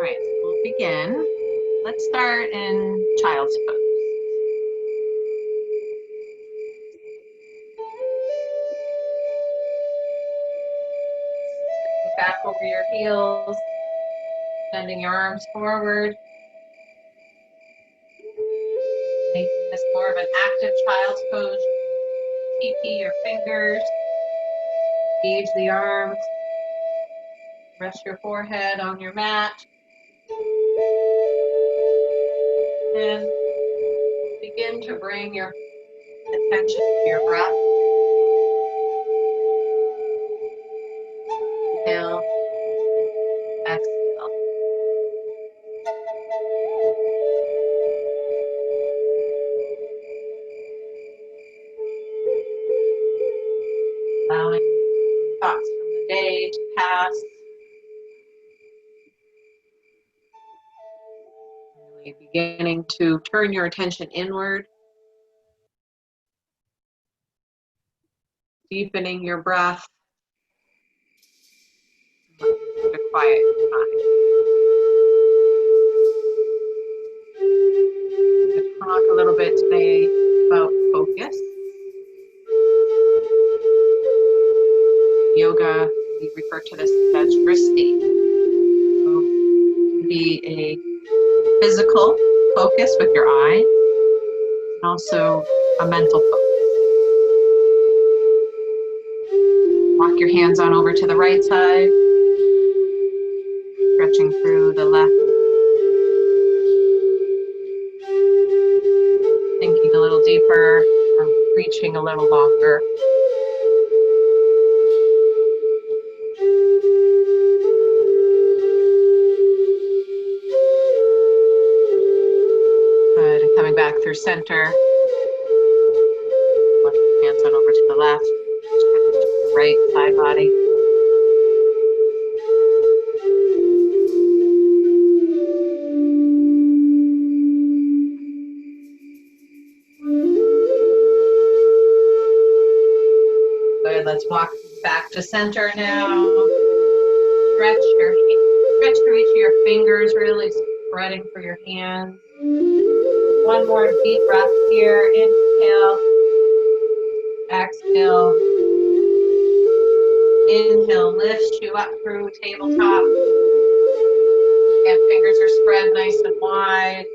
All right, so we'll begin. Let's start in child's pose. Back over your heels, bending your arms forward. Making this more of an active child's pose. TP your fingers, engage the arms, rest your forehead on your mat. And begin to bring your attention to your breath. Inhale, exhale. Allowing thoughts from the day to pass. Really beginning to turn your attention inward. Deepening your breath. To quiet your mind. I'm going to talk a little bit today about focus. Yoga, we refer to this as dristi. So it can be a physical focus with your eyes, and also a mental focus. Walk your hands on over to the right side, stretching through the left. Thinking a little deeper, or reaching a little longer. Good, and coming back through center. Walking your hands on over to the left, stretching to the right side body. Good, let's walk back to center now. Stretch to each of your fingers, really spreading for your hands. One more deep breath here. Inhale, exhale. Inhale, lifts you up through tabletop. And fingers are spread nice and wide.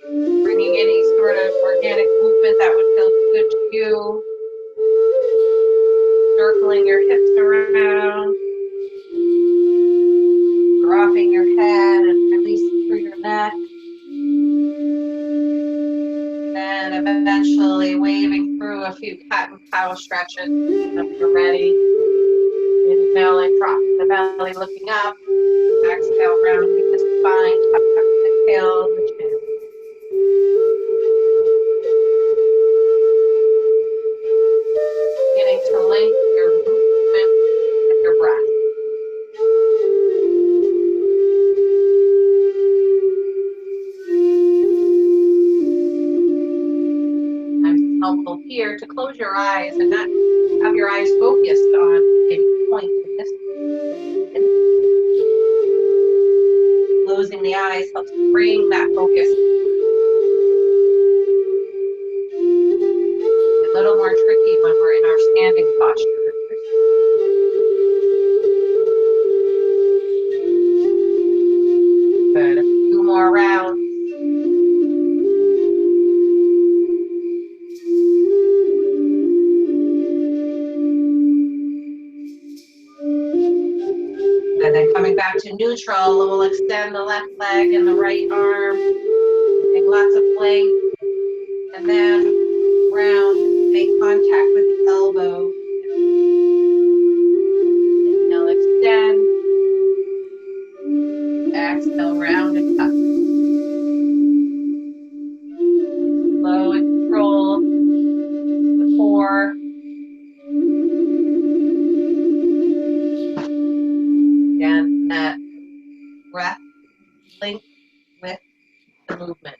Bringing any sort of organic movement that would feel good to you. Circling your hips around. Dropping your head and releasing through your neck. And eventually waving through a few cat and cow stretches whenever you're ready. Inhaling, dropping the belly, looking up. Exhale, rounding the spine, tuck the tail and the chin. Beginning to link your movement with your breath. Sometimes it's helpful here to close your eyes and not have your eyes focused on any point in this. Closing the eyes helps bring that focus. It's a little more tricky when we're in our standing posture. Good. A few more rounds. And then coming back to neutral, we'll extend the left leg and the right arm, getting lots of length, and then round, make contact with the elbow. Inhale, extend. Exhale, round and tuck. Slow and controlled. The core. Again, that breath linked with the movement.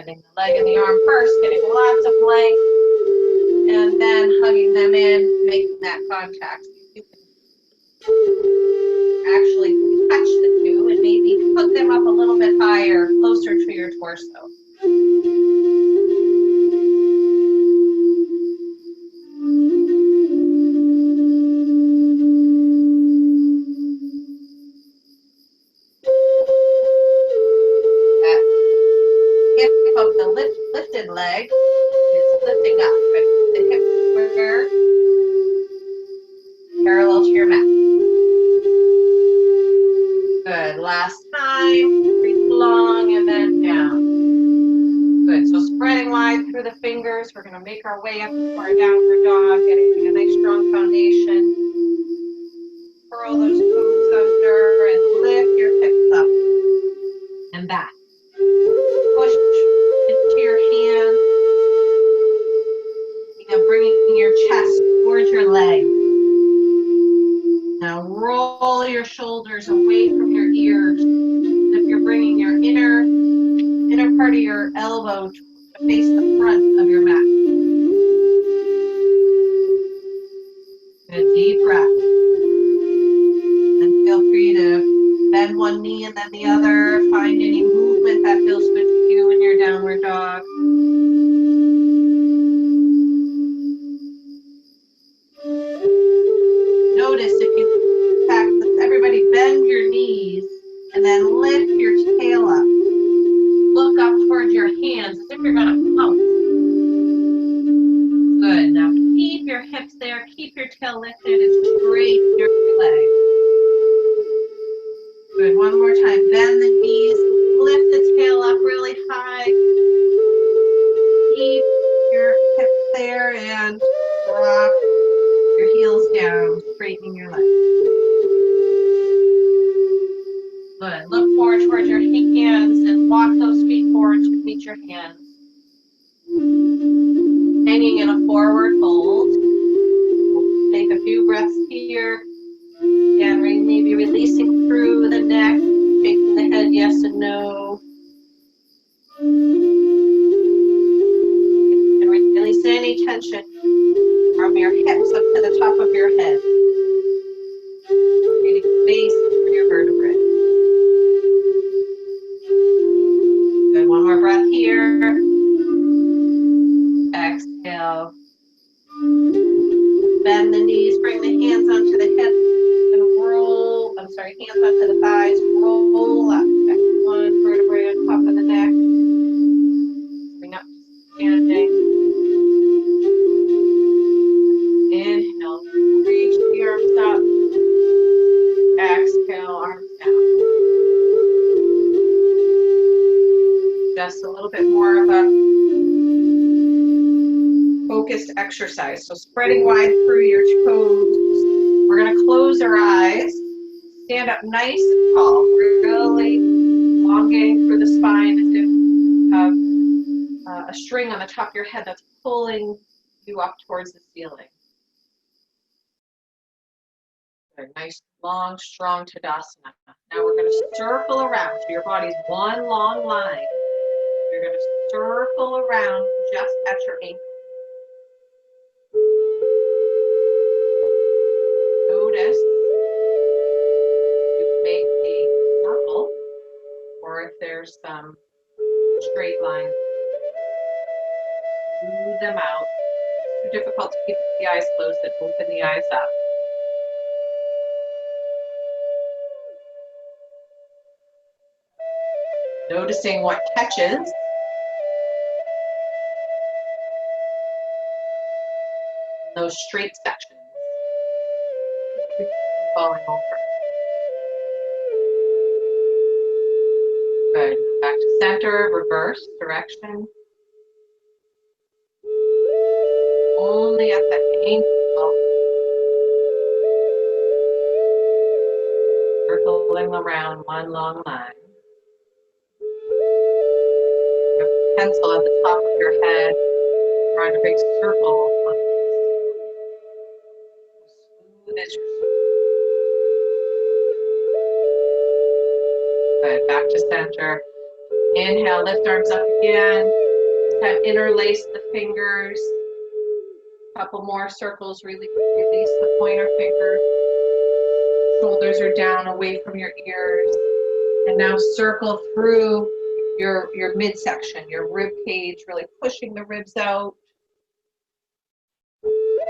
Bending the leg and the arm first, getting lots of length, and then hugging them in, making that contact. You can actually touch the two and maybe put them up a little bit higher, closer to your torso. That hip of the lifted leg is lifting up, but the hip square parallel to your mat. Good. Last time. Breathe long and then down. Good. So spreading wide through the fingers. We're going to make our way up into our downward dog, getting a nice strong foundation. Curl those toes under and lift your hips up and back. Push into your hands. Bringing your chest towards your legs. Now roll your shoulders away from your ears. If you're bringing your inner part of your elbow to face the front of your mat. Good, deep breath. And feel free to bend one knee and then the other. Find any movement that feels good to you in your downward dog. Notice if you, in fact, everybody bend your knees and then lift your tail up. Look up towards your hands as if you're going to pounce. Good. Now keep your hips there. Keep your tail lifted and straighten your legs. Good. One more time. Bend the knees. Lift the tail up really high. Keep your hips there and drop your heels down, straightening your legs. Good. Look forward towards your hands and walk those feet forward to meet your hands. Hanging in a forward fold. We'll take a few breaths here. And maybe releasing through the neck, shaking the head yes and no. You can release any tension from your hips up to the top of your head. Creating space for your vertebrae. Good. One more breath here. Exhale. Bend the knees, bring the hands onto the hips and roll. Hands onto the thighs. Roll up. Next one, vertebrae on top of the neck. Bring up to standing. Inhale, reach the arms up. Exhale, arms down. Just a little bit more of a focused exercise. So spreading wide through your toes. We're going to close our eyes. Stand up nice and tall. Really elongating through the spine as if you have a string on the top of your head that's pulling you up towards the ceiling. Good. Nice, long, strong Tadasana. Now we're going to circle around. So your body's one long line. You're going to circle around just at your ankle. Notice you can make a circle, or if there's some straight lines, smooth them out. It's too difficult to keep the eyes closed, but open the eyes up. Noticing what catches. Those straight sections. Falling over. Good. Back to center, reverse direction. Only at the ankle. Circling around one long line. You have a pencil at the top of your head. Drawing a big circle on the smooth as your Good. Back to center. Inhale, lift arms up again. This time interlace the fingers. Couple more circles, release the pointer finger. Shoulders are down away from your ears. And now circle through your midsection, your rib cage, really pushing the ribs out.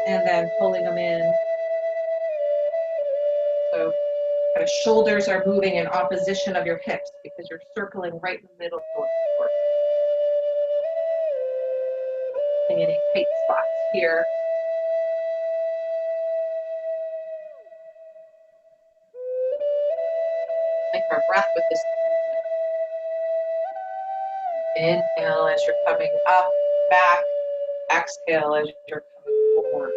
And then pulling them in. So kind of shoulders are moving in opposition of your hips because you're circling right in the middle of the torso. Any tight spots here. Like our breath with this movement. Inhale as you're coming up, back. Exhale as you're coming forward.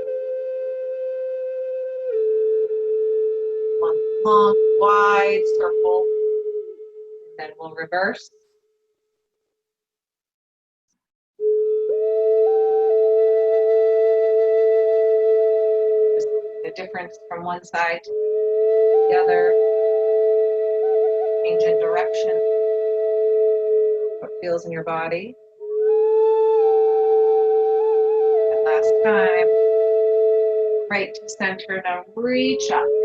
One long, wide circle. And then we'll reverse. Just the difference from one side to the other. Change in direction. What feels in your body. And last time. Right to center. Now reach up. Reach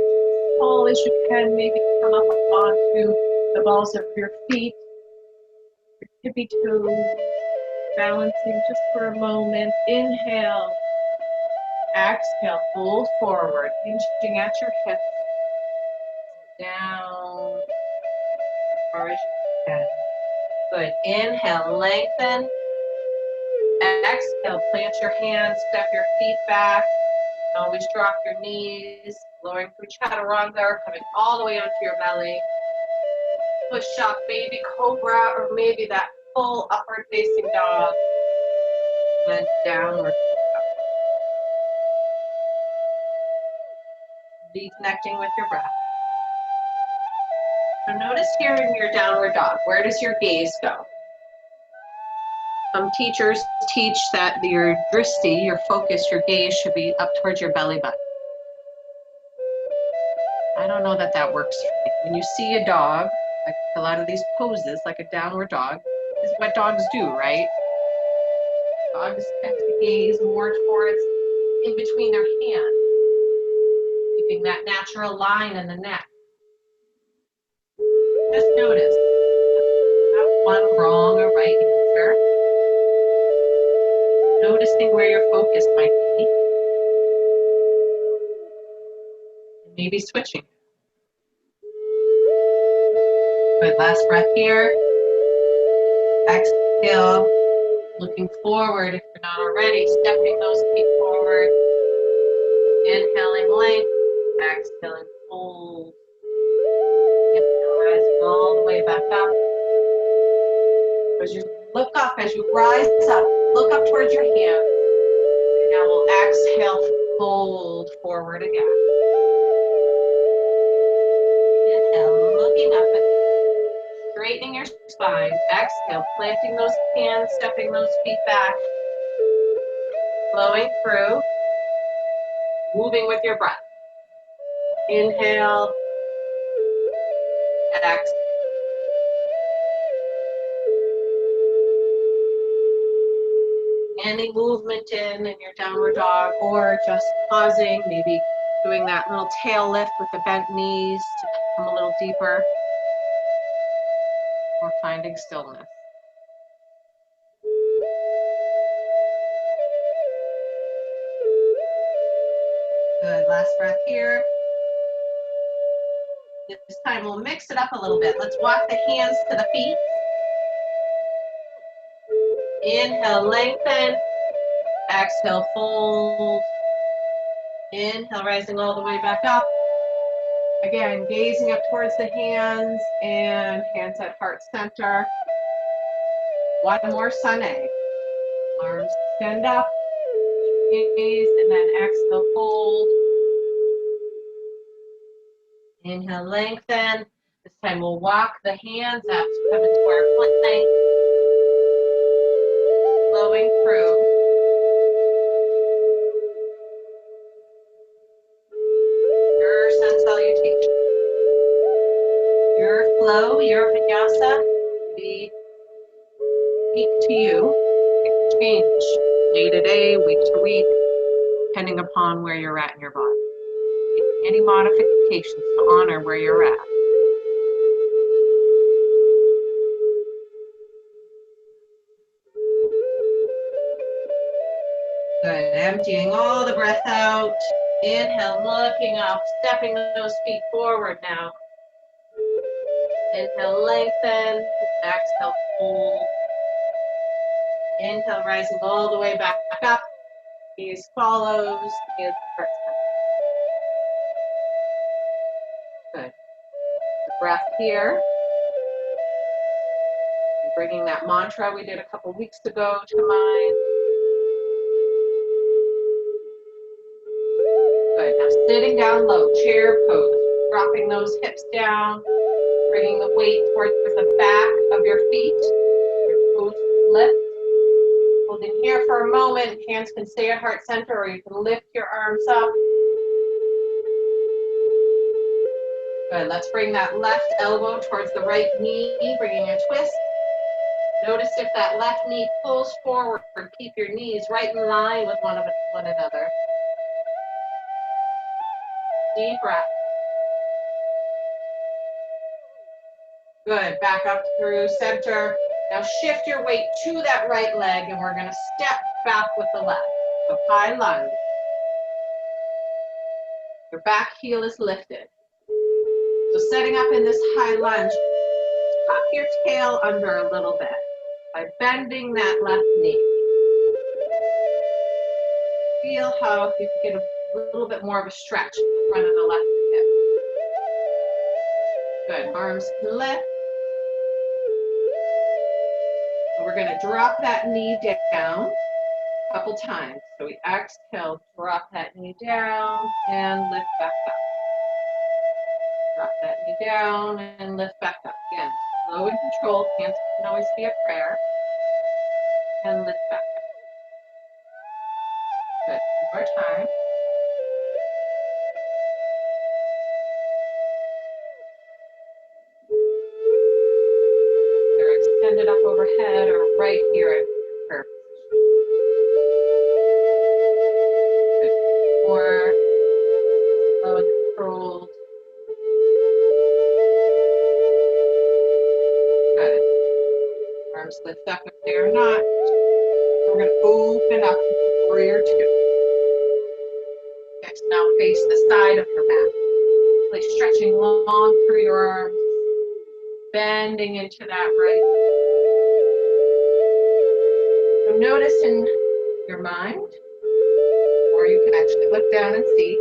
as tall as you can. Maybe come up onto the balls of your feet. Your tippy toes. Balancing just for a moment. Inhale. Exhale. Fold forward. Hinging at your hips. Down. As far as you can. Good. Inhale. Lengthen. Exhale. Plant your hands. Step your feet back. Always drop your knees, lowering through chaturanga, coming all the way onto your belly. Push up, baby cobra, or maybe that full upward facing dog. And then downward. Reconnecting with your breath. So notice here in your downward dog, where does your gaze go? Some teachers teach that your dristi, your focus, your gaze should be up towards your belly button. I don't know that that works for me. When you see a dog, like a lot of these poses, like a downward dog, is what dogs do, right? Dogs tend to gaze more towards in between their hands, keeping that natural line in the neck. Just notice, not one wrong or right answer. Noticing where your focus might be. And maybe switching. Good, last breath here. Exhale, looking forward if you're not already, stepping those feet forward. Inhaling length, exhaling fold. Inhale, rising all the way back up. As you look up, as you rise up, look up towards your hands. And now we'll exhale, fold forward again. Inhale, looking up and straightening your spine. Exhale, planting those hands, stepping those feet back. Flowing through. Moving with your breath. Inhale. Exhale. Any movement in your downward dog, or just pausing, maybe doing that little tail lift with the bent knees to come a little deeper, or finding stillness. Good, last breath here. This time we'll mix it up a little bit. Let's walk the hands to the feet. Inhale, lengthen. Exhale, fold. Inhale, rising all the way back up. Again, gazing up towards the hands and hands at heart center. One more sun egg. Arms stand up. Gaze and then exhale, fold. Inhale, lengthen. This time we'll walk the hands up to come into our plank. Flowing through. Your sun salutation. Your flow, your vinyasa, be change day to day, week to week, depending upon where you're at in your body. Any modifications to honor where you're at. Good. Emptying all the breath out. Inhale, looking up, stepping those feet forward now. Inhale, lengthen. Exhale, fold. Inhale, rising all the way back up. Gaze follows. Gaze heart center. Good. The breath here. Bringing that mantra we did a couple weeks ago to mind. Good. Now sitting down low, chair pose. Dropping those hips down. Bringing the weight towards the back of your feet. Your toes lift. Holding here for a moment. Hands can stay at heart center, or you can lift your arms up. Good. Let's bring that left elbow towards the right knee, bringing a twist. Notice if that left knee pulls forward. Keep your knees right in line with one another. Deep breath. Good. Back up through center. Now shift your weight to that right leg, and we're going to step back with the left. So high lunge. Your back heel is lifted. So setting up in this high lunge, tuck your tail under a little bit by bending that left knee. Feel how you can get a little bit more of a stretch in the front of the left hip. Good. Arms can lift. So we're going to drop that knee down a couple times. So we exhale, drop that knee down and lift back up. Drop that knee down and lift back up. Again, slow and controlled. Hands can always be a prayer. And lift back up. Good. One more time. They're extended up overhead or right here at your prayer position. Good. More slow and controlled. Good. Arms lift up if they are not. We're going to open up into warrior two. Next, now face the side of your mat. Really stretching long through your arms. Bending into that right. So notice in your mind, or you can actually look down and see,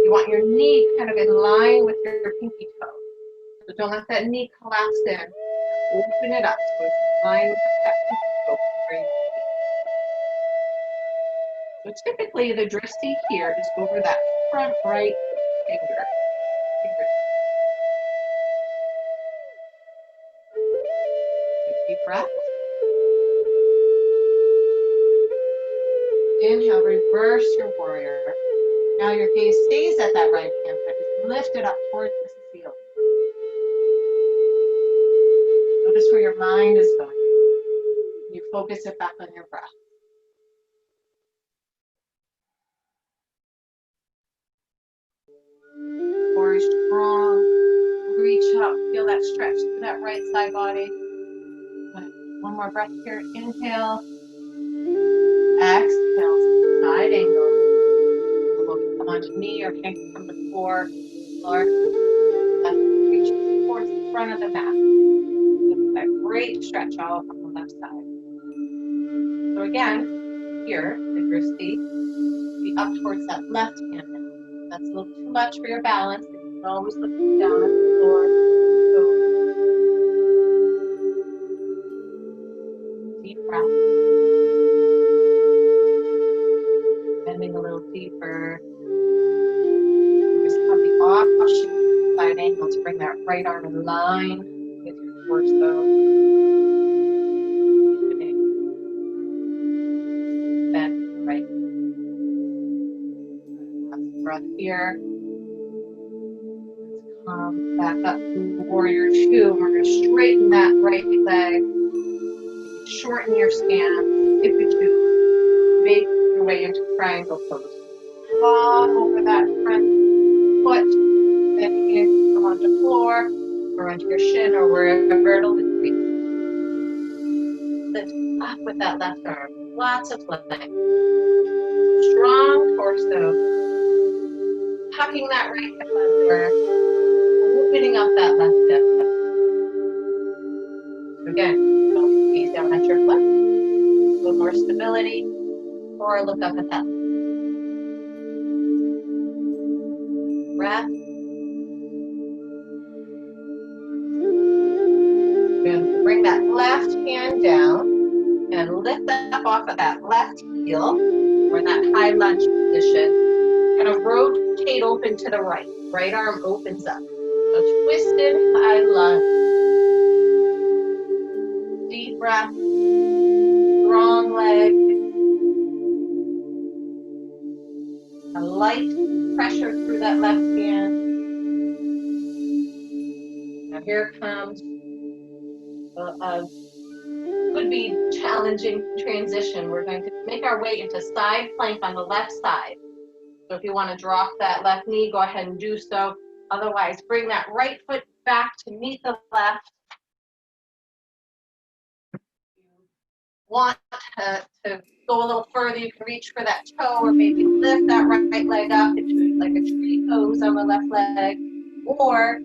you want your knee kind of in line with your pinky toe. So don't let that knee collapse in. Open it up so it's in line with that pinky toe. So typically the dristi here is over that front right finger. Deep breath. Inhale, reverse your warrior. Now your gaze stays at that right hand, but is lifted up towards the ceiling. Notice where your mind is going. You focus it back on your breath. Core is strong. Reach up, feel that stretch through that right side body. One more breath here. Inhale. Exhale. Side angle. Elbow come onto knee or hang from the core. Lord, reach towards the front of the mat. Give that great stretch all up on the left side. So again, here, the dristi, be up towards that left hand now. That's a little too much for your balance. You can always look down at the floor. Deep breath. Bending a little deeper. Just have the option side angle to bring that right arm in line with your torso. Bend right. Last breath here. Let's come back up to warrior two. We're going to straighten that right leg. Shorten your stance if you choose. way into triangle pose. Long over that front foot, then you can come onto the floor or onto your shin or wherever it'll reach. Lift up with that left arm. Lots of length. Strong torso. Tucking that right hip under. Opening up that left hip. Again, don't gaze down at your foot. A little more stability. Or look up at that. Breath. And bring that left hand down and lift up off of that left heel. We're in that high lunge position. Kind of rotate open to the right. Right arm opens up. So twisted high lunge. Deep breath. Strong leg. A light pressure through that left hand. Now here comes could be challenging transition. We're going to make our way into side plank on the left side. So if you want to drop that left knee, go ahead and do so. Otherwise, bring that right foot back to meet the left. If you want to go a little further, you can reach for that toe or maybe lift that right leg up into like a tree pose on the left leg. Or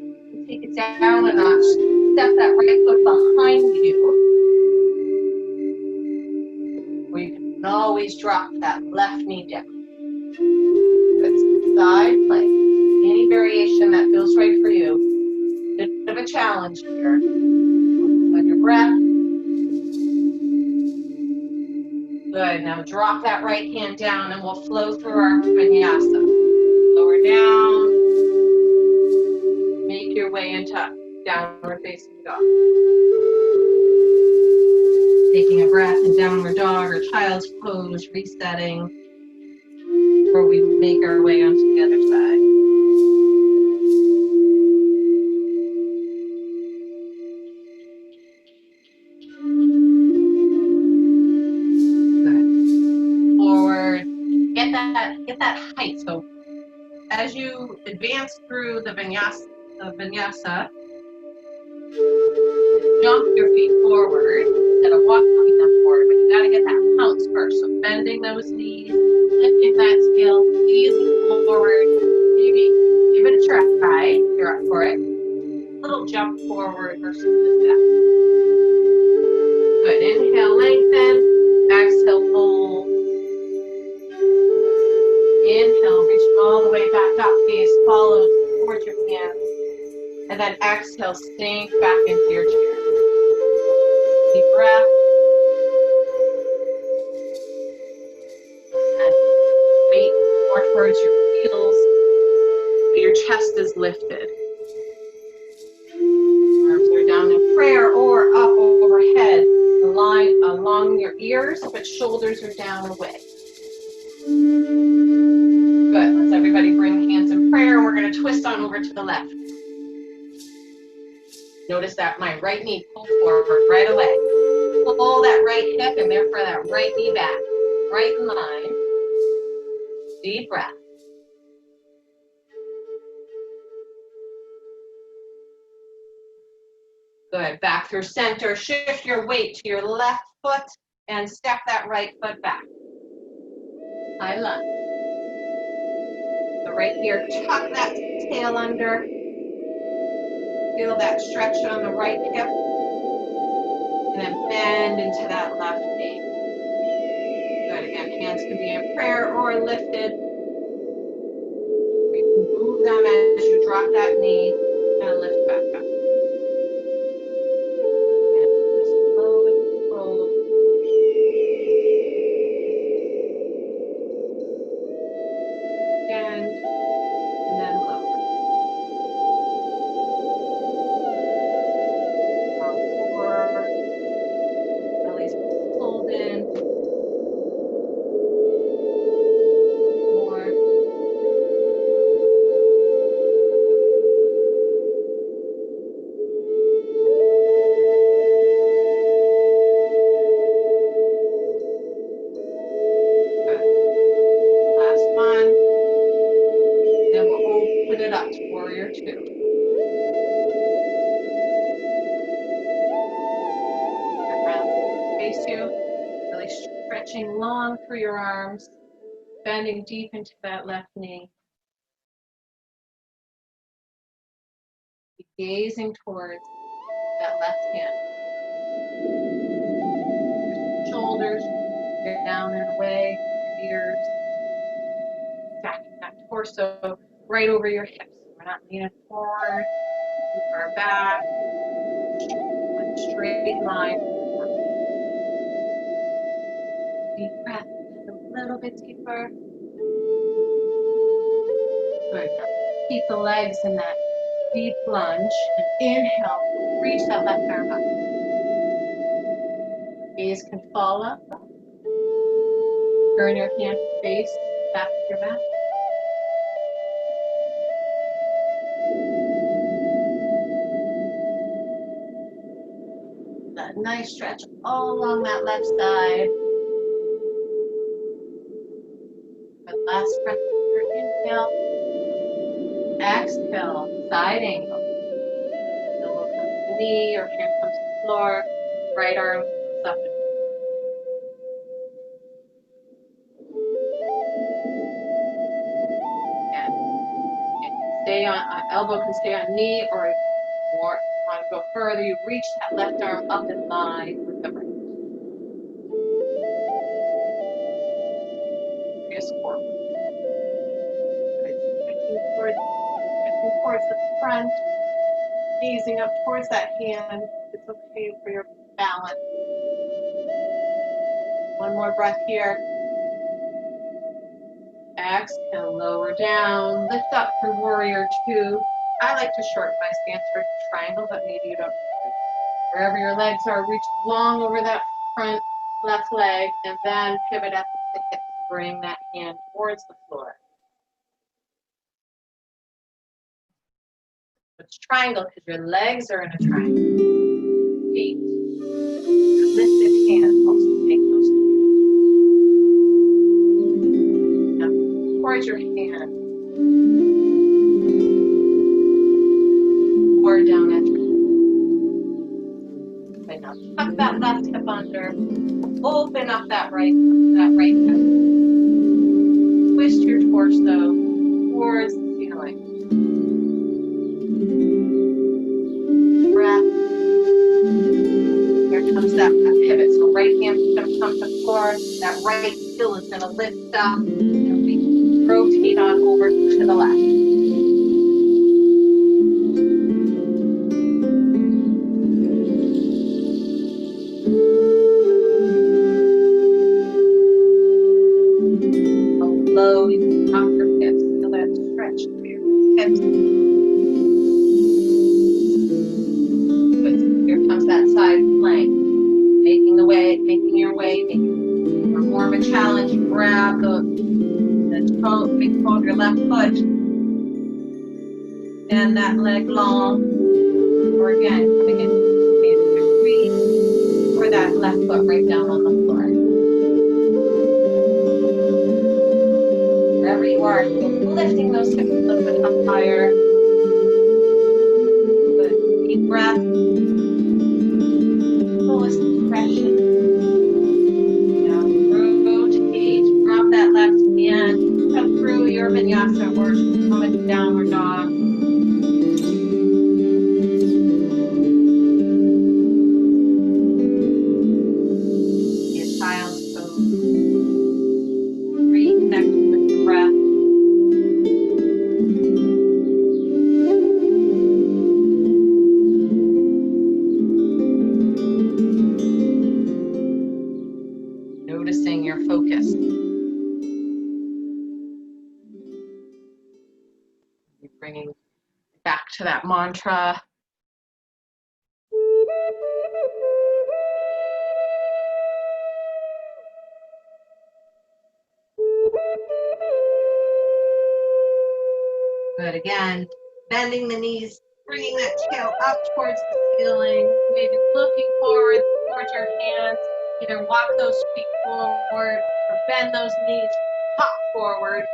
take it down a notch, step that right foot behind you. Or you can always drop that left knee down. Good side plank. Any variation that feels right for you. Bit of a challenge here. Focus on your breath. Good. Now drop that right hand down and we'll flow through our vinyasa. Lower down. Make your way into downward facing dog. Taking a breath in downward dog or child's pose, resetting, where we make our way onto the other side. Good. Forward. Get that height. So as you advance through the vinyasa, jump your feet forward instead of walking them forward, but you gotta get that bounce first. So bending those knees, lifting that scale, easing forward, maybe give it a try if you're up for it. Little jump forward versus the step. Good, inhale, lengthen, exhale, fold. Inhale, reach all the way back up, gaze follows towards your hands. And then exhale, sink back into your chair. Deep breath. And weight more towards your heels. Your chest is lifted. Arms are down in prayer or up overhead. Along your ears, but shoulders are down away. Good. Let's everybody bring hands in prayer. We're going to twist on over to the left. Notice that my right knee pulled forward right away. Pull that right hip and therefore that right knee back. Right in line. Deep breath. Good. Back through center. Shift your weight to your left foot and step that right foot back. High lunge. So right here, tuck that tail under. Feel that stretch on the right hip. And then bend into that left knee. Good. Again, hands can be in prayer or lifted. You can move them as you drop that knee and lift back up. And just slow and control. And then lower. Belly's pulled in. More. warrior two. Face you, really stretching long through your arms, bending deep into that left knee. Gazing towards that left hand. Shoulders down and away, your ears. Stacking that torso right over your hips. We're not leaning forward, too far back. One straight line. Deep breath, and a little bit deeper. Good. Now keep the legs in that deep lunge. And inhale, reach that left arm up. Gaze can fall up. Turn your hand to face back to your mat. That nice stretch all along that left side. Good, last breath here. Inhale. Exhale, side angle. Elbow comes to the knee, or hand comes to the floor. Right arm comes up and stay on, elbow can stay on knee, or if you want to go further, you reach that left arm up in line with the right. Just forward. Stretching towards the front, gazing up towards that hand. It's okay for your balance. One more breath here. Exhale, lower down, lift up for warrior two. I like to shorten my stance for triangle, but maybe you don't need to. Wherever your legs are, reach long over that front left leg, and then pivot at the hip to bring that hand towards the floor. It's triangle because your legs are in a triangle. Feet. Your lifted hand helps to make those two. Now, towards your hand. Or down at your hip. Okay, now tuck that left hip under. Open up that right hip. Twist your torso towards the ceiling. Breath. Here comes that pivot. So right hand is going to come to the floor. That right heel is going to lift up. And we rotate on over to the left. Low, you can drop your hips. Feel that stretch through your hips. Good. Here comes that side plank. Making your way, making more of a challenge. Grab the toe, big toe of your left foot. And that leg long. Or again, coming in three. Or that left foot right down on the floor. Wherever you are, lifting those hips a little bit up higher. Good. Deep breath. Fullest expression. Now rotate. Drop that left hand. Come through your vinyasa or come into downward dog. Be child's pose. Reconnect with your breath. Noticing your focus. You're bringing back to that mantra. Good. Again, bending the knees, bringing that tail up towards the ceiling, maybe looking forward towards your hands. Either walk those feet forward or bend those knees, hop forward.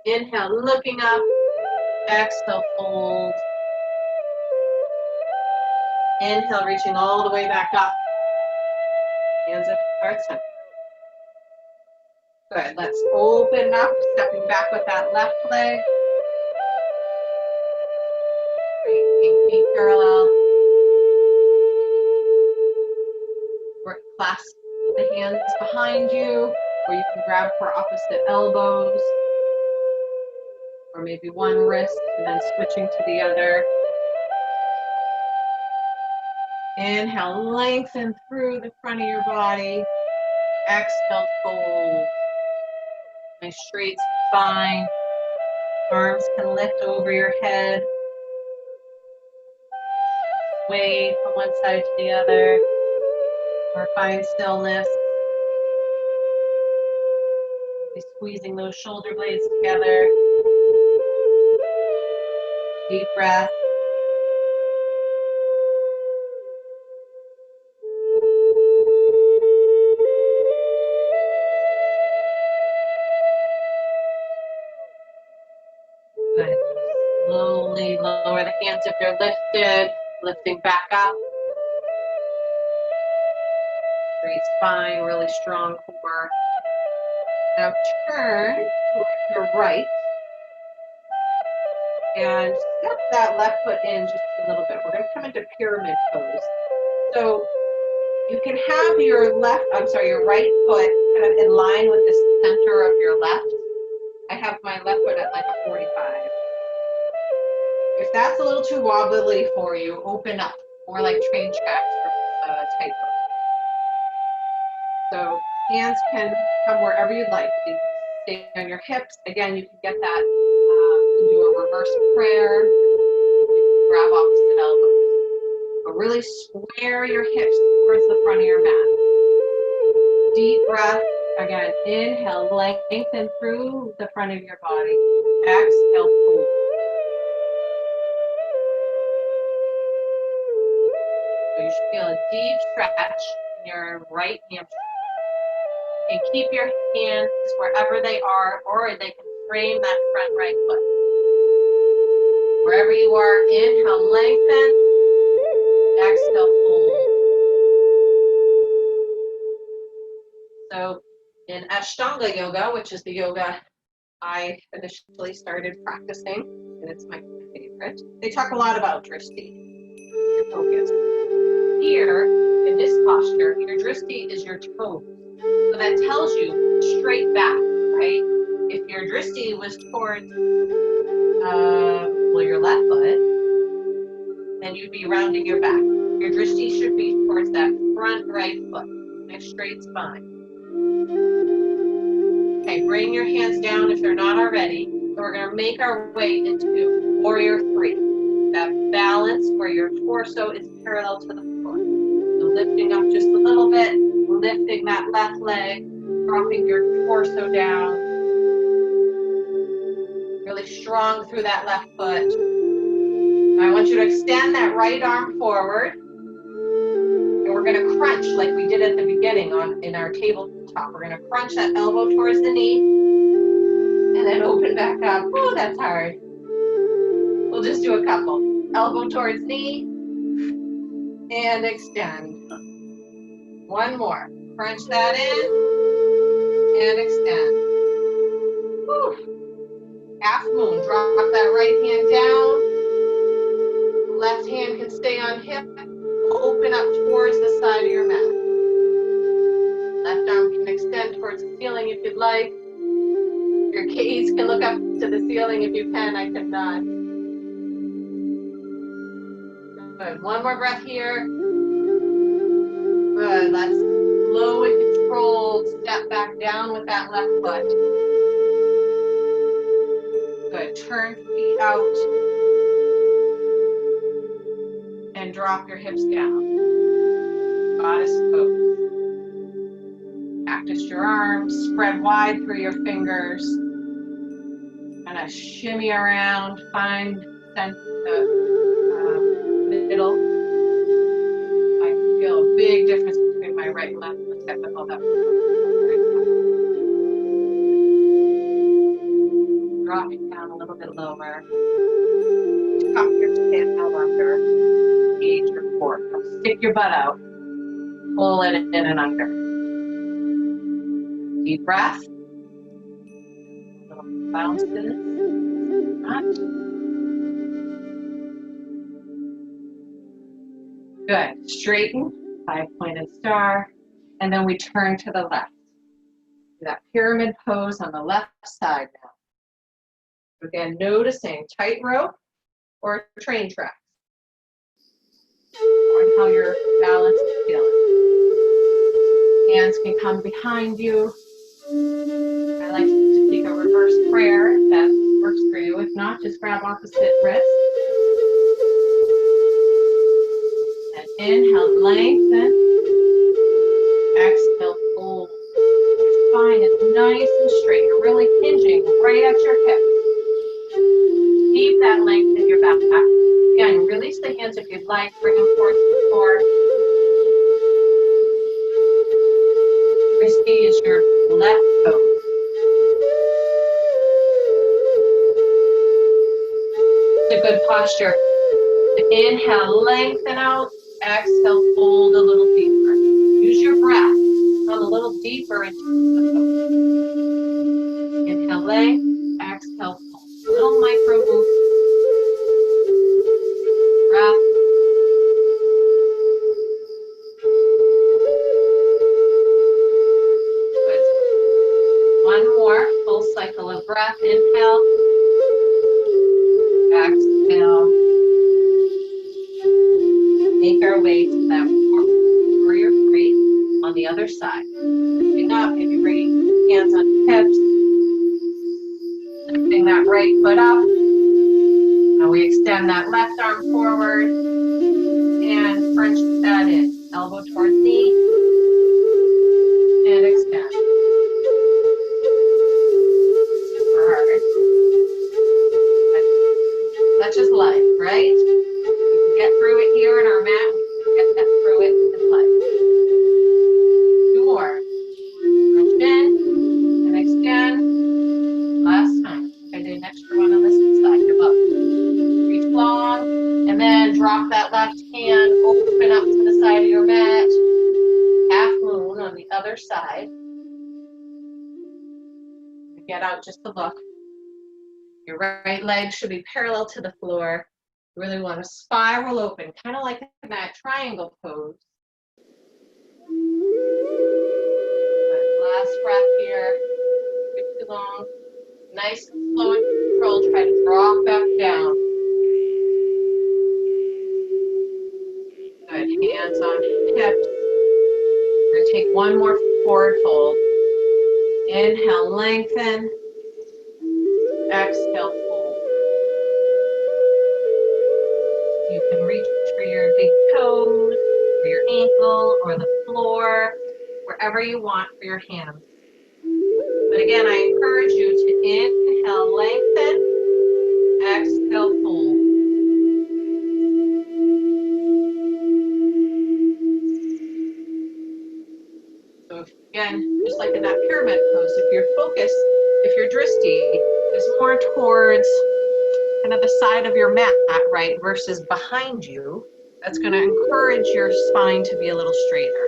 Inhale, looking up. Exhale, fold. Inhale, reaching all the way back up. Hands at heart center. Good. Let's open up, stepping back with that left leg. Bringing feet parallel. Clasp the hands behind you, or you can grab for opposite elbows, or maybe one wrist and then switching to the other. Inhale, lengthen through the front of your body. Exhale, fold. Nice straight spine. Arms can lift over your head. Sway from one side to the other. Or find stillness. Maybe squeezing those shoulder blades together. Deep breath. Good. Slowly lower the hands if you're lifted, lifting back up. Great spine, really strong core. Now turn to your right and step that left foot in just a little bit. We're going to come into pyramid pose. So you can have your right foot kind of in line with the center of your left. I have my left foot at like a 45. If that's a little too wobbly for you, open up, more like train tracks or tightrope. So hands can come wherever you'd like. You can stay on your hips. Again, you can get that, you can do a reverse prayer. You can grab opposite elbows. But really square your hips towards the front of your mat. Deep breath. Again, inhale, lengthen through the front of your body. Exhale, fold. So you should feel a deep stretch in your right hamstring. You can keep your hands wherever they are, or they can frame that front right foot. Wherever you are, inhale, lengthen. Exhale, fold. So in Ashtanga yoga, which is the yoga I initially started practicing, and it's my favorite, they talk a lot about dristi, your focus. Here, in this posture, your dristi is your toes. So that tells you straight back, right? If your dristi was towards, your left foot, then you'd be rounding your back. Your dristi should be towards that front right foot, nice straight spine. Okay, bring your hands down if they're not already. So we're going to make our way into Warrior 3. That balance where your torso is parallel to the floor. So lifting up just a little bit, lifting that left leg, dropping your torso down. Really strong through that left foot. Now I want you to extend that right arm forward. And we're going to crunch like we did at the beginning in our tabletop. We're going to crunch that elbow towards the knee. And then open back up. Oh, that's hard. We'll just do a couple. Elbow towards knee. And extend. One more. Crunch that in. And extend. Whew. Half moon. Drop that right hand down. Left hand can stay on hip. Open up towards the side of your mat. Left arm can extend towards the ceiling if you'd like. Your gaze can look up to the ceiling if you can. I cannot. Good. One more breath here. Good. Let's slow and controlled step back down with that left foot. Good. Turn feet out. And drop your hips down. Goddess pose. Cactus your arms, spread wide through your fingers. Kind of shimmy around, find the middle. I can feel a big difference between my right and left. Let's get with all that. Dropping down a little bit lower. Tuck your tail under. Engage your core. Stick your butt out. Pull it in and under. Deep breath. Little bounces. Up. Good. Straighten. 5-pointed star. And then we turn to the left. Do that pyramid pose on the left side now. Again, noticing tightrope or train tracks. On how your balance is feeling. Hands can come behind you. I like to take a reverse prayer if that works for you. If not, just grab opposite wrist. And inhale, lengthen. Exhale, fold. Your spine is nice and straight. You're really hinging right at your hips. Keep that length in your back. Again, release the hands if you'd like. Bring them towards the floor. Dristi is your left toe. It's a good posture. Inhale, lengthen out. Exhale, fold a little deeper. Use your breath. Come a little deeper into the pose. Inhale, length. Exhale, fold. Little micro move. Breath. Good. One more full cycle of breath. Inhale. Exhale. Make our way to that warrior three on the other side. Lifting up, maybe bringing hands on hips. Lifting that right foot up. Now we extend that left arm forward and French that in. Elbow towards knee and extend. Super hard. Such is life, right? We can get through it here in our mat. We can get through it in life. Two more. Stretch in and extend. Last time. I did an extra one on this side. Give up. Reach long and then drop that left hand. Open up to the side of your mat. Half moon on the other side. Get out just to look. Your right leg should be parallel to the floor. You really want to spiral open, kind of like in that triangle pose. Good. Last breath here. Not too long. Nice and slow and controlled. Try to drop back down. Good. Hands on hips. We're going to take one more forward fold. Inhale, lengthen. Exhale, fold. You can reach for your big toes, or your ankle, or the floor, wherever you want for your hands. But again, I encourage you to inhale, lengthen, exhale, fold. So again, just like in that pyramid pose, if your focus, if your dristi is more towards kind of the side of your mat, right, versus behind you, that's going to encourage your spine to be a little straighter.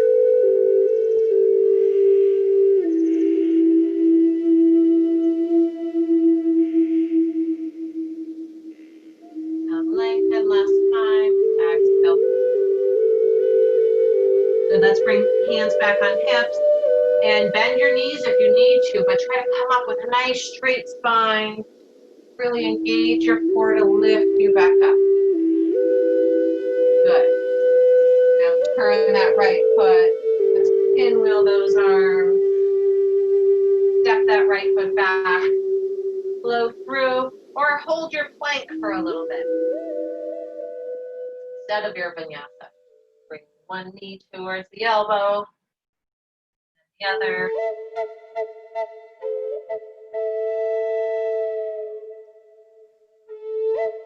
Now lengthen last time. Exhale. So let's bring hands back on hips and bend your knees if you need to, but try to come up with a nice straight spine. Really engage your core to lift you back up. Good. Now turn that right foot. Let's pinwheel those arms. Step that right foot back. Flow through or hold your plank for a little bit. Instead of your vinyasa. Bring one knee towards the elbow. The other.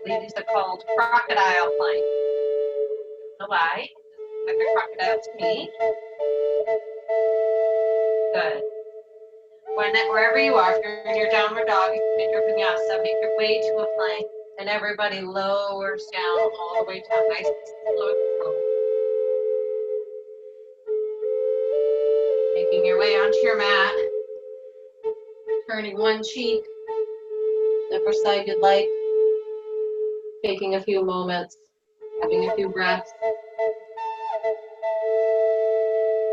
These are called crocodile plank. Don't know why. Like a crocodile to me. Good. Wherever you are, if you're in your downward dog, you can your vinyasa, make your way to a plank, and everybody lowers down all the way down. Nice, slow control. Making your way onto your mat, turning one cheek, whichever side you'd like, taking a few moments, having a few breaths,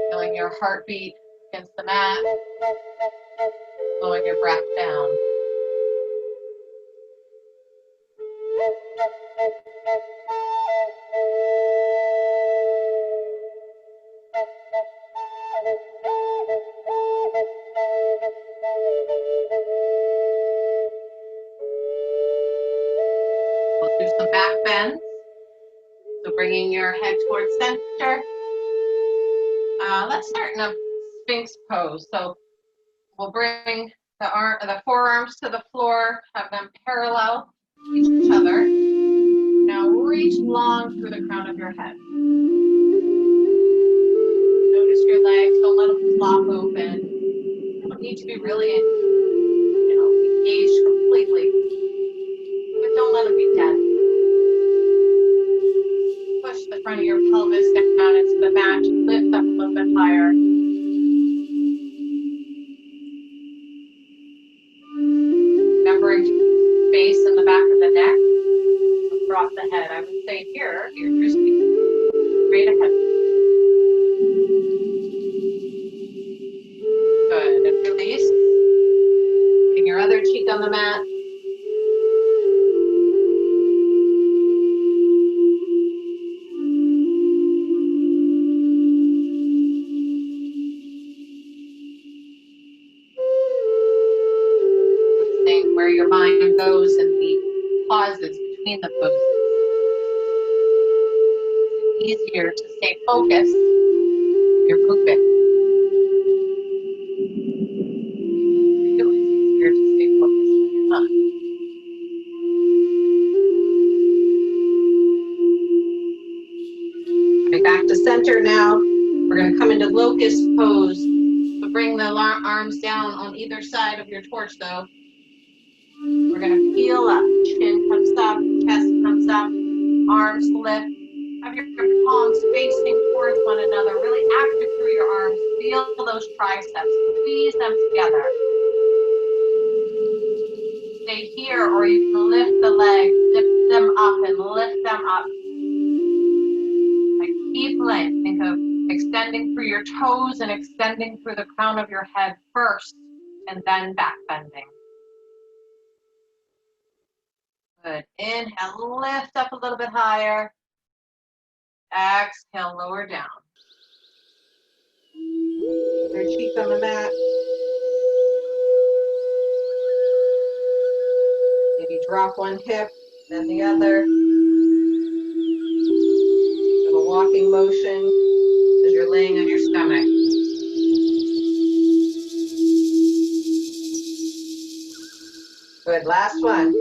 feeling your heartbeat against the mat, slowing your breath down. We'll do some back bends. So bringing your head towards center. Let's start in a Sphinx pose. So we'll bring the forearms to the floor, have them parallel each other. Now reach long through the crown of your head. Notice your legs, don't let them flop open. You don't need to be really, engaged completely, but don't let them be dead. Push the front of your pelvis down into the mat, lift up a little bit higher. Remembering to space in the back of the neck, drop the head. I would say here, you're dristi straight ahead. Good, and release. Putting your other cheek on the mat. Where your mind goes in the pauses between the poses. It's easier to stay focused when you're moving. It's easier to stay focused when you're not. Coming back to center now. We're going to come into locust pose. So bring the arms down on either side of your torch though. We're going to peel up, chin comes up, chest comes up, arms lift. Have your palms facing towards one another, really active through your arms. Feel those triceps, squeeze them together. Stay here, or you can lift the legs, lift them up and lift them up. Like keep length, think of extending through your toes and extending through the crown of your head first, and then back bending. Good. Inhale, lift up a little bit higher. Exhale, lower down. Your cheek on the mat. Maybe drop one hip, then the other. Have a walking motion as you're laying on your stomach. Good. Last one.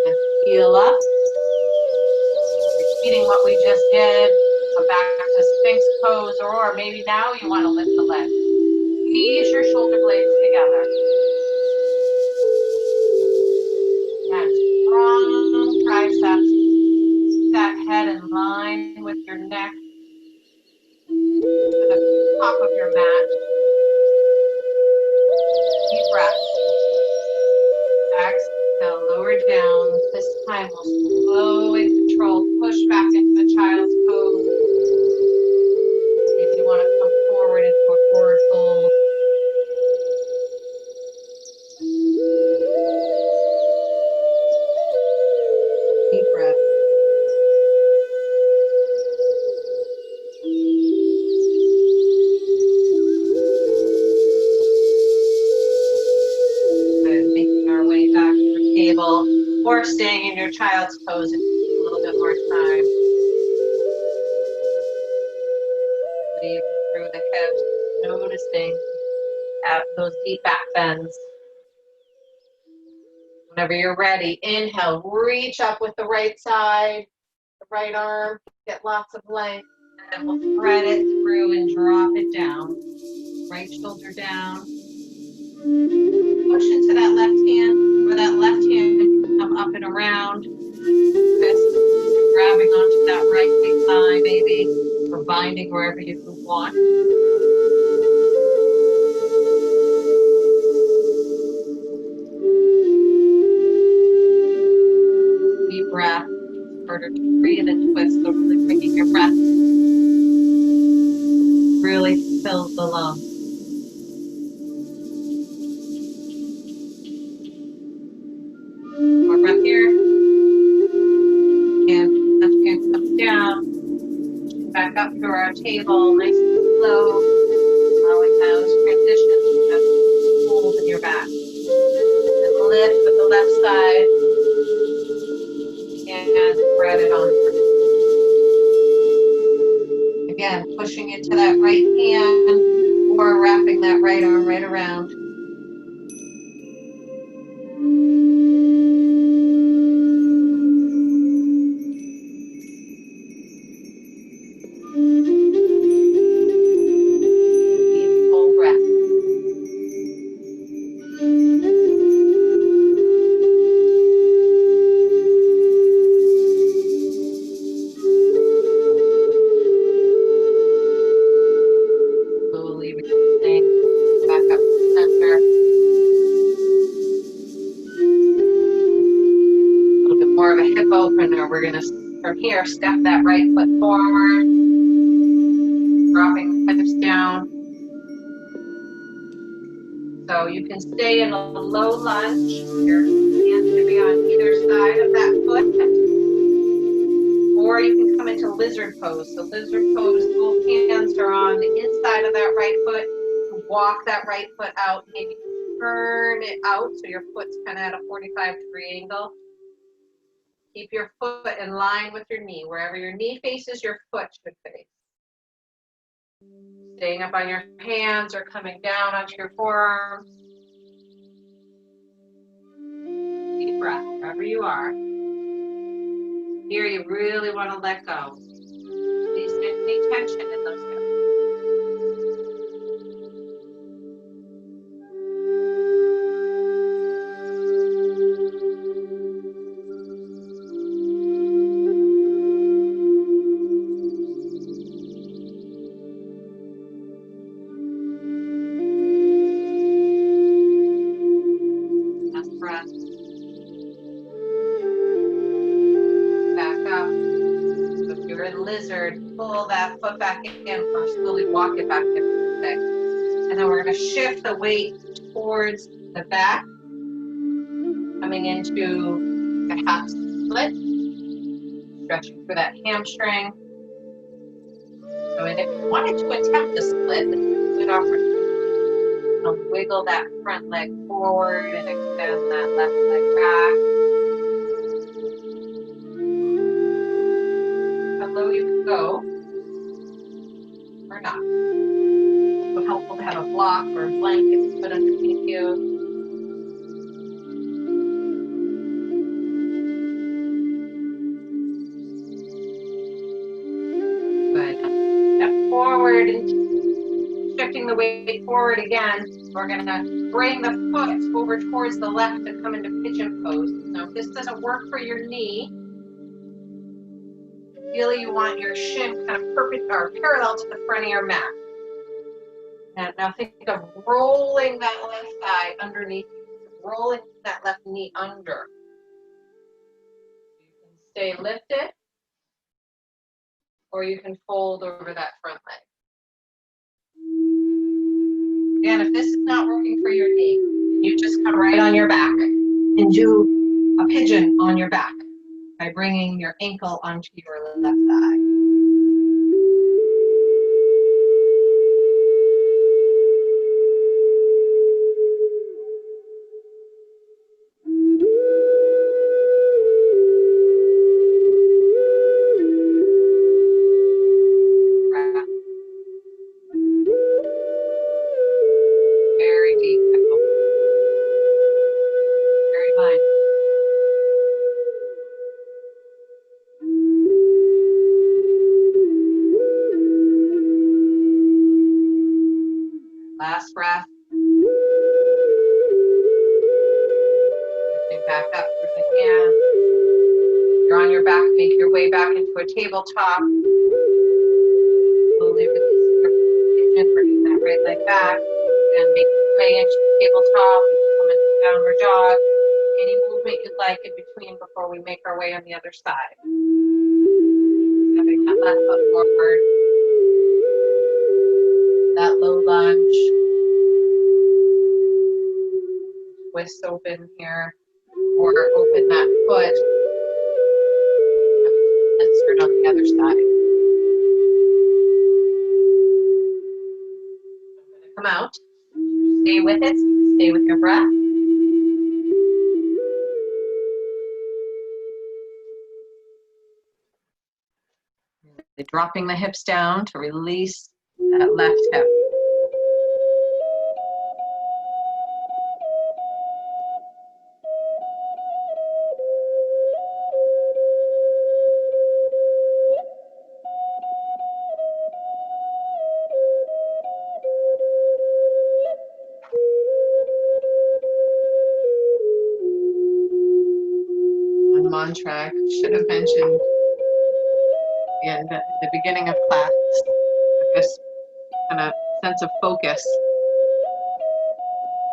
And heel up. Repeating what we just did. Come back to Sphinx pose, or maybe now you want to lift the legs. Squeeze your shoulder blades together. And strong triceps. That head in line with your neck to the top of your mat. Deep breath. Exhale, lower down. This time we'll slow and control. Push back into the child's pose. Maybe you want to come forward into a forward fold. Deep breath. Good. Making our way back to the table, or staying in your child's pose if you need a little bit more time. Breathing through the hips, noticing those deep back bends. Whenever you're ready, inhale, reach up with the right side, the right arm, get lots of length, and then we'll thread it through and drop it down. Right shoulder down. Push into that left hand, or that left hand can come up and around. Twist, grabbing onto that right thigh maybe, or binding wherever you want. Deep breath. It's harder to breathe and twist, so really bringing your breath really fills the lungs. More breath here. And left hand comes down. Back up to our table, nice and slow. Allowing those transitions to hold in your back. And lift with the left side. And spread it on through. Again, pushing into that right hand or wrapping that right arm right around. Deep, full breath. Slowly releasing back up to center. A little bit more of a hip opener. We're going to, from here, step that right foot forward, dropping the hips down. So you can stay in a low lunge. Your hands can be on either side of that foot. Or you can come into lizard pose. So lizard pose, both hands are on the inside of that right foot. Walk that right foot out, maybe turn it out so your foot's kind of at a 45-degree angle. Keep your foot in line with your knee. Wherever your knee faces, your foot should face. Staying up on your hands or coming down onto your forearms. Deep breath, wherever you are. Here you really want to let go. Release any tension in those hips. Last breath. Back up. So if you're in lizard, pull that foot back in or slowly walk it back in. Okay. And then we're going to shift the weight towards the back, coming into a half split, stretching for that hamstring. So if you wanted to attempt a split, this is a good opportunity. Wiggle that front leg forward and extend that left leg back. How low you can go, or not. It's helpful to have a block or a blanket to put underneath you. Good. Step forward and shifting the weight forward again. We're going to bring the foot over towards the left and come into pigeon pose. Now, if this doesn't work for your knee, ideally you want your shin kind of parallel to the front of your mat. And now think of rolling that left thigh underneath you, rolling that left knee under. You can stay lifted, or you can fold over that front leg. Again, if this is not working for your knee, you just come right on your back and do a pigeon on your back by bringing your ankle onto your left thigh. Very deep. Very fine. Lifting back up through the hands. You're on your back, make your way back into a tabletop. Slowly releasing your pigeon, bringing that right leg back, and making your way into the tabletop. You can come into downward dog. Any movement you'd like in between before we make our way on the other side. Having that left foot forward, that low lunge, twist open here, or open that foot, insert on the other side. I'm going to come out. Stay with it. Stay with your breath. Really dropping the hips down to release that left hip. One mantra I should have mentioned in the beginning of class, this kind of sense of focus.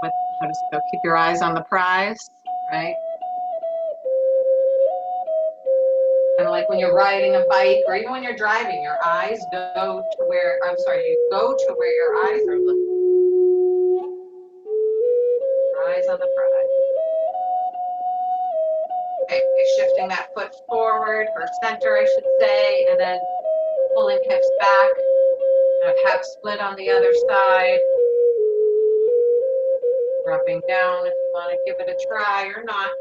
With how to go, keep your eyes on the prize, right? Kind of like when you're riding a bike, or even when you're driving, your eyes go to where, you go to where your eyes are looking. Your eyes on the prize. Okay, shifting that foot forward, or center, I should say, and then pulling hips back. Hip split on the other side. Dropping down if you want to give it a try or not.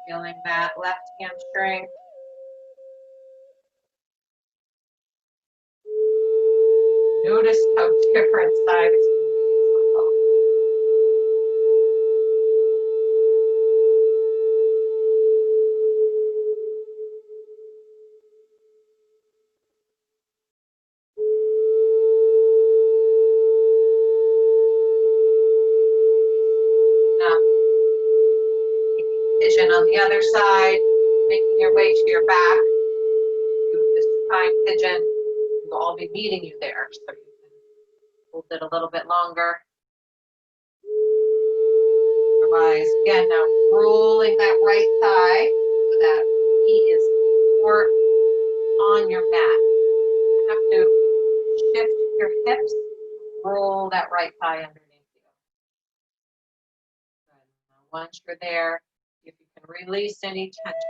Feeling that left hamstring. Notice how different sides can be as well. Pigeon on the other side, making your way to your back. Do this supine pigeon. We'll all be meeting you there, so you can hold it a little bit longer. Otherwise, again, now rolling that right thigh so that knee is more on your mat. You have to shift your hips, roll that right thigh underneath you. Good. Now, once you're there, if you can release any tension.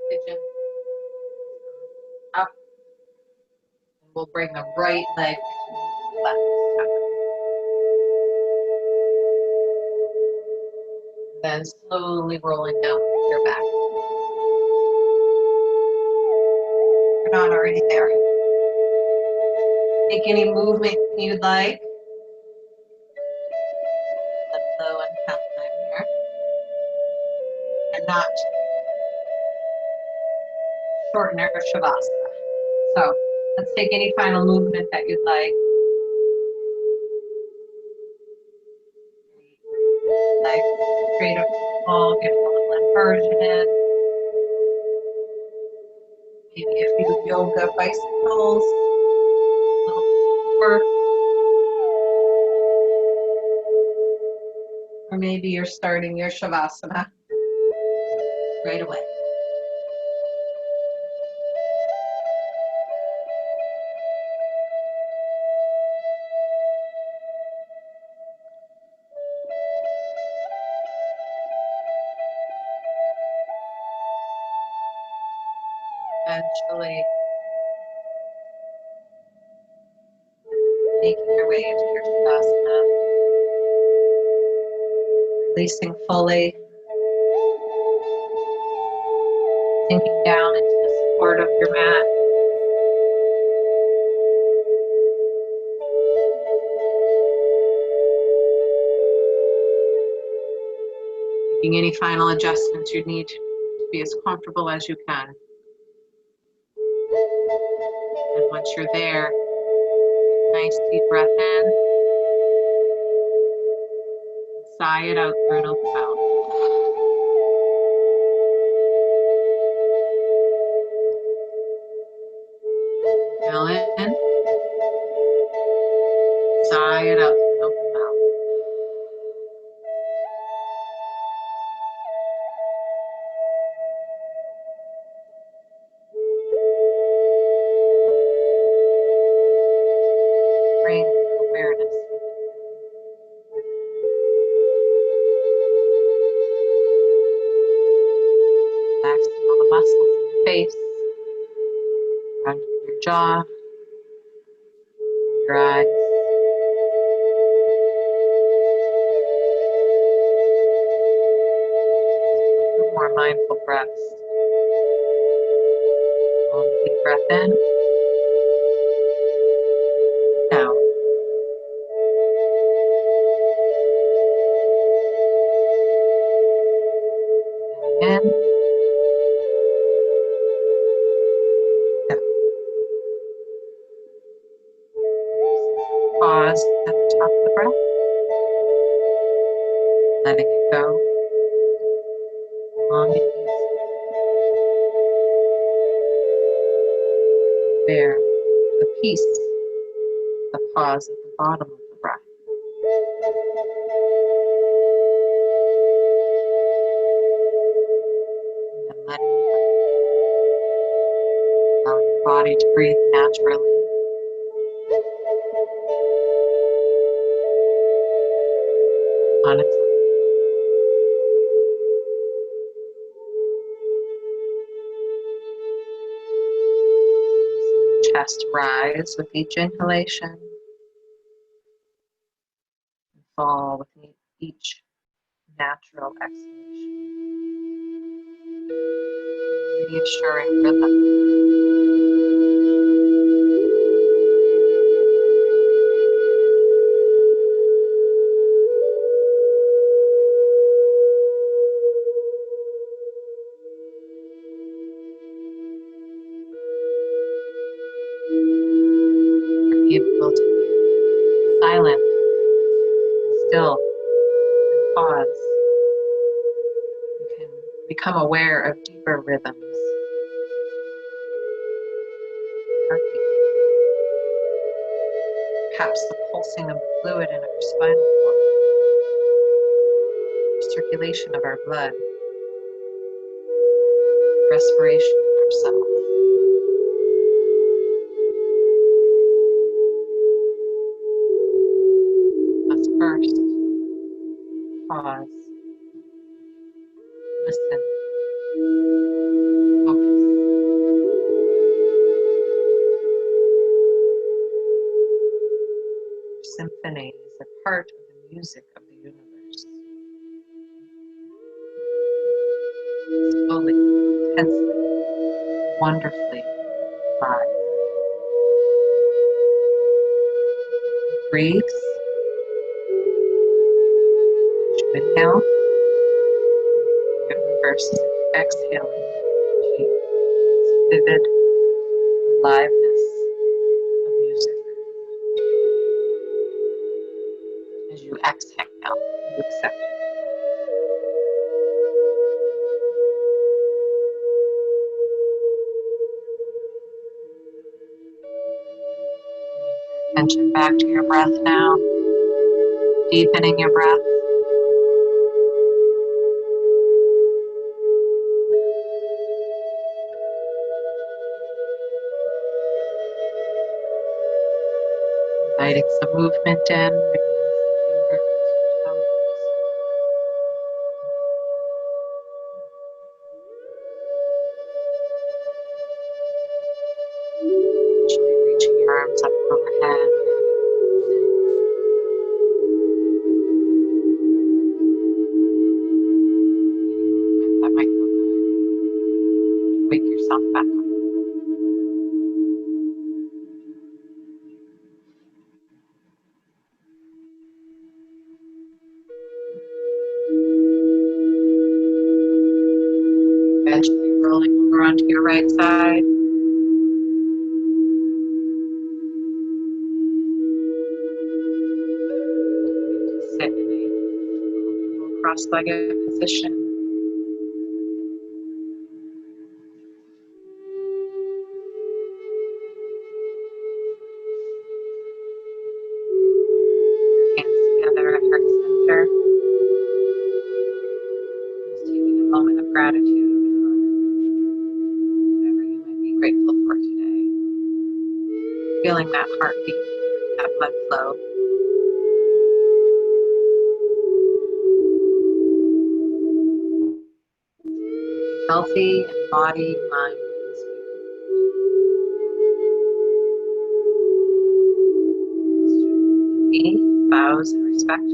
Pigeon up, and we'll bring the right leg to the left this time. Then slowly rolling down your back. You're not already there. Make any movement you'd like. Let low and count time here. And not shorten our Shavasana. So let's take any final movement that you'd like. Legs straight up to the wall, get a little inversion in. Maybe a few yoga bicycles, a little work. Or maybe you're starting your Shavasana right away. Eventually making your way into your Shavasana. Releasing fully, sinking down into the support of your mat. Making any final adjustments you need to be as comfortable as you can. And once you're there, nice deep breath in. Sigh it out through an open mouth. Inhale in. Sigh it out through an open mouth. Bring your awareness with it. Relaxing all the muscles in your face, around your jaw, your eyes. Two more mindful breaths. Long deep breath in. Out. In. Out. Pause at the top of the breath. Letting it go. Long and easy. There, the peace, the pause at the bottom of the breath. And then letting it go. Allowing your body to breathe naturally. On its own. Using the chest rise with each inhalation and fall with each natural exhalation. Reassuring rhythm. Able to be silent, and still, and pause. You can become aware of deeper rhythms. Heartbeat. Perhaps the pulsing of the fluid in our spinal cord, circulation of our blood, respiration in our cells. Let's first pause, listen, focus. Your symphony is a part of the music of the universe. Slowly, intensely, wonderfully alive. Breathe. You inhale, the universe is exhaling to you. It's vivid aliveness of music. As you exhale, you accept it. Attention back to your breath now, deepening your breath. Inviting some movement in, bringing some fingers, toes. Actually reaching your arms up overhead. yourself back up. Eventually rolling over onto your right side. Sit in a comfortable cross-legged position. Hands together at heart center. Just taking a moment of gratitude for whatever you might be grateful for today. Feeling that heartbeat, that blood flow. Healthy in body, mind, and spirit. The student in me bows in respect